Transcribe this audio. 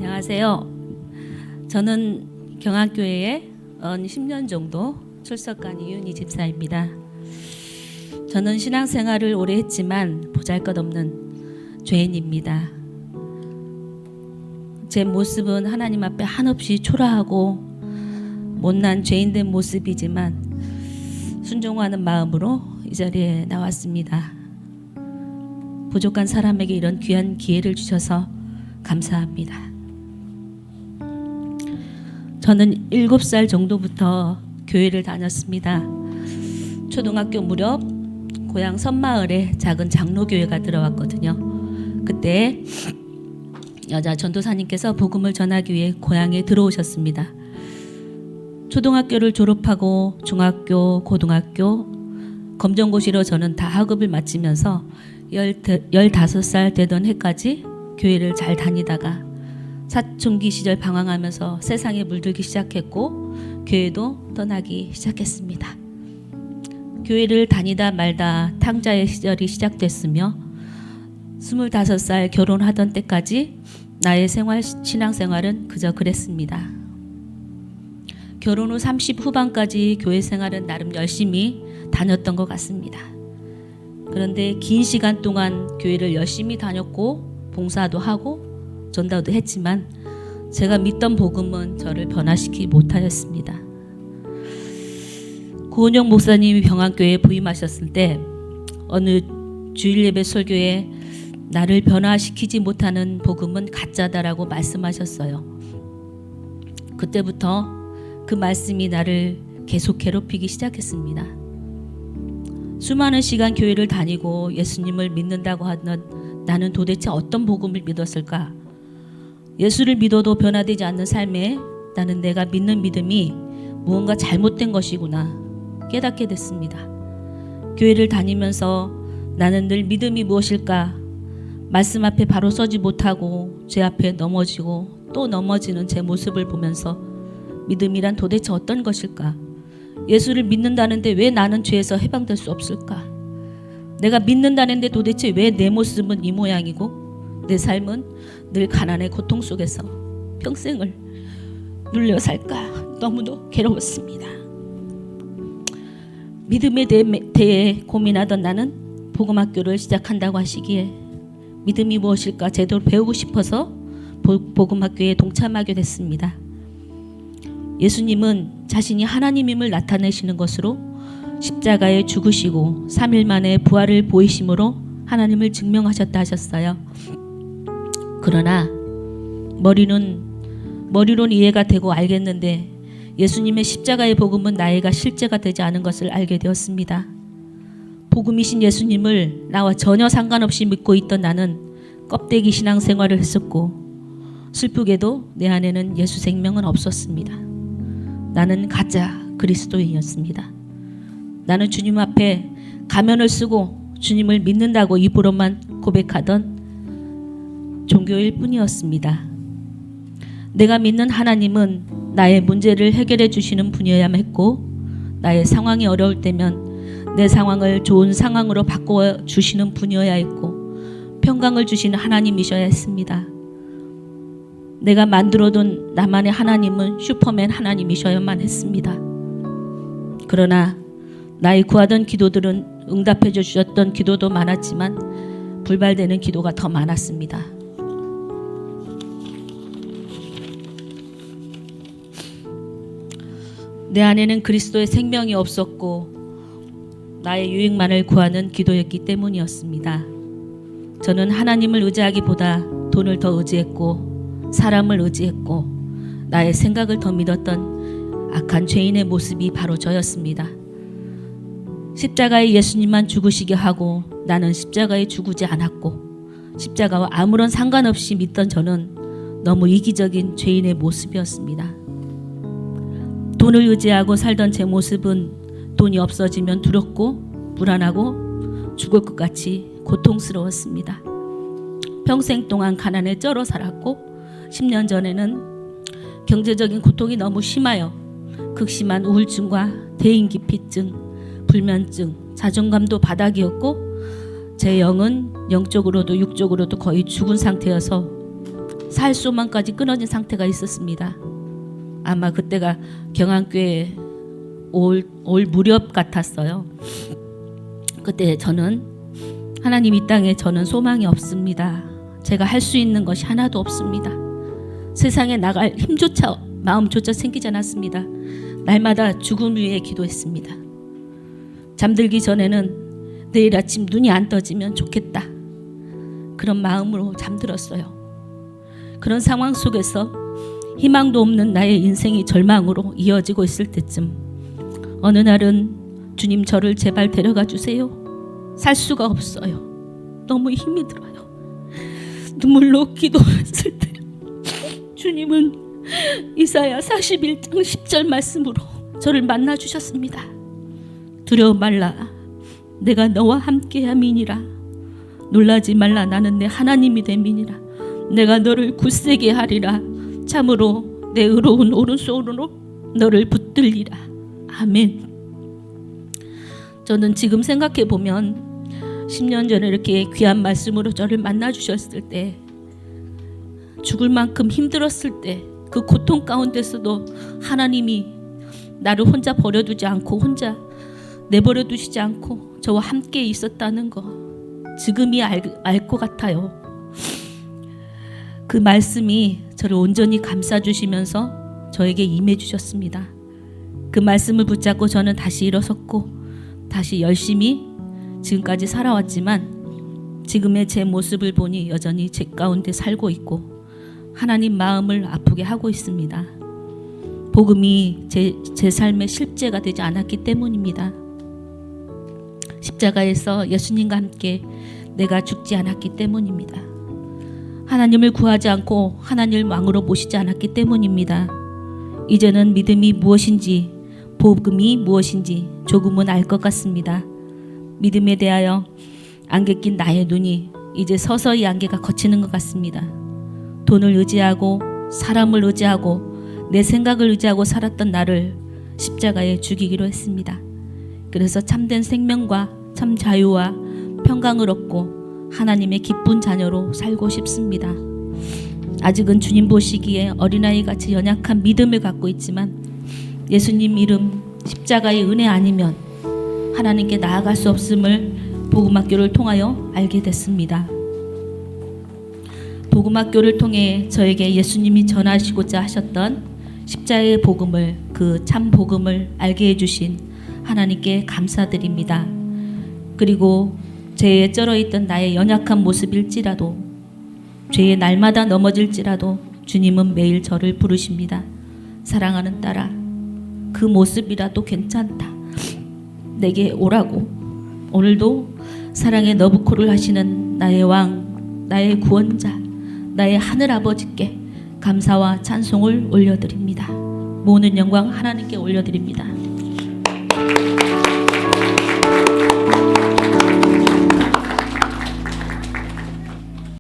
안녕하세요. 저는 경안교회에 10년 정도 출석한 이윤희 집사입니다. 저는 신앙생활을 오래 했지만 보잘것없는 죄인입니다. 제 모습은 하나님 앞에 한없이 초라하고 못난 죄인된 모습이지만 순종하는 마음으로 이 자리에 나왔습니다. 부족한 사람에게 이런 귀한 기회를 주셔서 감사합니다. 저는 7살 정도부터 교회를 다녔습니다. 초등학교 무렵 고향 섬마을에 작은 장로교회가 들어왔거든요. 그때 여자 전도사님께서 복음을 전하기 위해 고향에 들어오셨습니다. 초등학교를 졸업하고 중학교, 고등학교, 검정고시로 저는 다 학업을 마치면서 15살 되던 해까지 교회를 잘 다니다가 사춘기 시절 방황하면서 세상에 물들기 시작했고 교회도 떠나기 시작했습니다. 교회를 다니다 말다 탕자의 시절이 시작됐으며 25살 결혼하던 때까지 나의 신앙생활은 그저 그랬습니다. 결혼 후 30 후반까지 교회 생활은 나름 열심히 다녔던 것 같습니다. 그런데 긴 시간 동안 교회를 열심히 다녔고 봉사도 하고 전도도 했지만 제가 믿던 복음은 저를 변화시키지 못하였습니다. 고은영 목사님이 병안교회에 부임하셨을 때 어느 주일 예배 설교에 나를 변화시키지 못하는 복음은 가짜다라고 말씀하셨어요. 그때부터 그 말씀이 나를 계속 괴롭히기 시작했습니다. 수많은 시간 교회를 다니고 예수님을 믿는다고 하던 나는 도대체 어떤 복음을 믿었을까? 예수를 믿어도 변화되지 않는 삶에 나는 내가 믿는 믿음이 무언가 잘못된 것이구나 깨닫게 됐습니다. 교회를 다니면서 나는 늘 믿음이 무엇일까? 말씀 앞에 바로 서지 못하고 죄 앞에 넘어지고 또 넘어지는 제 모습을 보면서 믿음이란 도대체 어떤 것일까? 예수를 믿는다는데 왜 나는 죄에서 해방될 수 없을까? 내가 믿는다는데 도대체 왜 내 모습은 이 모양이고 내 삶은 늘 가난의 고통 속에서 평생을 눌려 살까? 너무도 괴로웠습니다. 믿음에 대해 고민하던 나는 복음학교를 시작한다고 하시기에 믿음이 무엇일까 제대로 배우고 싶어서 복음학교에 동참하게 됐습니다. 예수님은 자신이 하나님임을 나타내시는 것으로 십자가에 죽으시고 3일 만에 부활을 보이심으로 하나님을 증명하셨다 하셨어요. 그러나 머리론 이해가 되고 알겠는데 예수님의 십자가의 복음은 나이가 실제가 되지 않은 것을 알게 되었습니다. 복음이신 예수님을 나와 전혀 상관없이 믿고 있던 나는 껍데기 신앙생활을 했었고 슬프게도 내 안에는 예수 생명은 없었습니다. 나는 가짜 그리스도인이었습니다. 나는 주님 앞에 가면을 쓰고 주님을 믿는다고 입으로만 고백하던 종교일 뿐이었습니다. 내가 믿는 하나님은 나의 문제를 해결해 주시는 분이어야만 했고 나의 상황이 어려울 때면 내 상황을 좋은 상황으로 바꿔 주시는 분이어야 했고 평강을 주시는 하나님이셔야 했습니다. 내가 만들어둔 나만의 하나님은 슈퍼맨 하나님이셔야만 했습니다. 그러나 나의 구하던 기도들은 응답해 주셨던 기도도 많았지만 불발되는 기도가 더 많았습니다. 내 안에는 그리스도의 생명이 없었고 나의 유익만을 구하는 기도였기 때문이었습니다. 저는 하나님을 의지하기보다 돈을 더 의지했고 사람을 의지했고 나의 생각을 더 믿었던 악한 죄인의 모습이 바로 저였습니다. 십자가에 예수님만 죽으시게 하고 나는 십자가에 죽지 않았고 십자가와 아무런 상관없이 믿던 저는 너무 이기적인 죄인의 모습이었습니다. 돈을 의지하고 살던 제 모습은 돈이 없어지면 두렵고 불안하고 죽을 것 같이 고통스러웠습니다. 평생 동안 가난에 쩔어 살았고 10년 전에는 경제적인 고통이 너무 심하여 극심한 우울증과 대인기피증, 불면증, 자존감도 바닥이었고 제 영은 영적으로도 육적으로도 거의 죽은 상태여서 살 소망까지 끊어진 상태가 있었습니다. 아마 그때가 경안교회 올 무렵 같았어요. 그때 저는 하나님, 이 땅에 저는 소망이 없습니다. 제가 할 수 있는 것이 하나도 없습니다. 세상에 나갈 힘조차 마음조차 생기지 않았습니다. 날마다 죽음 위에 기도했습니다. 잠들기 전에는 내일 아침 눈이 안 떠지면 좋겠다, 그런 마음으로 잠들었어요. 그런 상황 속에서 희망도 없는 나의 인생이 절망으로 이어지고 있을 때쯤 어느 날은 주님, 저를 제발 데려가 주세요. 살 수가 없어요. 너무 힘이 들어요. 눈물로 기도했을 때 주님은 이사야 41장 10절 말씀으로 저를 만나 주셨습니다. 두려워 말라, 내가 너와 함께함이니라. 놀라지 말라, 나는 내 하나님이 됨이니라. 내가 너를 굳세게 하리라. 참으로 내 의로운 오른손으로 너를 붙들리라. 아멘. 저는 지금 생각해 보면 10년 전에 이렇게 귀한 말씀으로 저를 만나 주셨을 때, 죽을 만큼 힘들었을 때, 그 고통 가운데서도 하나님이 나를 혼자 버려두지 않고, 혼자 내버려 두시지 않고 저와 함께 있었다는 거 지금이 알 것 같아요. 그 말씀이 저를 온전히 감싸주시면서 저에게 임해 주셨습니다. 그 말씀을 붙잡고 저는 다시 일어섰고 다시 열심히 지금까지 살아왔지만, 지금의 제 모습을 보니 여전히 제 가운데 살고 있고 하나님 마음을 아프게 하고 있습니다. 복음이 제 삶의 실제가 되지 않았기 때문입니다. 십자가에서 예수님과 함께 내가 죽지 않았기 때문입니다. 하나님을 구하지 않고 하나님을 왕으로 모시지 않았기 때문입니다. 이제는 믿음이 무엇인지, 복음이 무엇인지 조금은 알 것 같습니다. 믿음에 대하여 안개 낀 나의 눈이 이제 서서히 안개가 걷히는 것 같습니다. 돈을 의지하고 사람을 의지하고 내 생각을 의지하고 살았던 나를 십자가에 죽이기로 했습니다. 그래서 참된 생명과 참 자유와 평강을 얻고 하나님의 기쁜 자녀로 살고 싶습니다. 아직은 주님 보시기에 어린아이같이 연약한 믿음을 갖고 있지만, 예수님 이름 십자가의 은혜 아니면 하나님께 나아갈 수 없음을 복음학교를 통하여 알게 됐습니다. 복음학교를 통해 저에게 예수님이 전하시고자 하셨던 십자가의 복음을, 그 참 복음을 알게 해주신 하나님께 감사드립니다. 그리고 죄에 쩔어있던 나의 연약한 모습일지라도, 죄에 날마다 넘어질지라도 주님은 매일 저를 부르십니다. 사랑하는 딸아, 그 모습이라도 괜찮다, 내게 오라고. 오늘도 사랑의 너부코를 하시는 나의 왕, 나의 구원자, 나의 하늘아버지께 감사와 찬송을 올려드립니다. 모든 영광 하나님께 올려드립니다.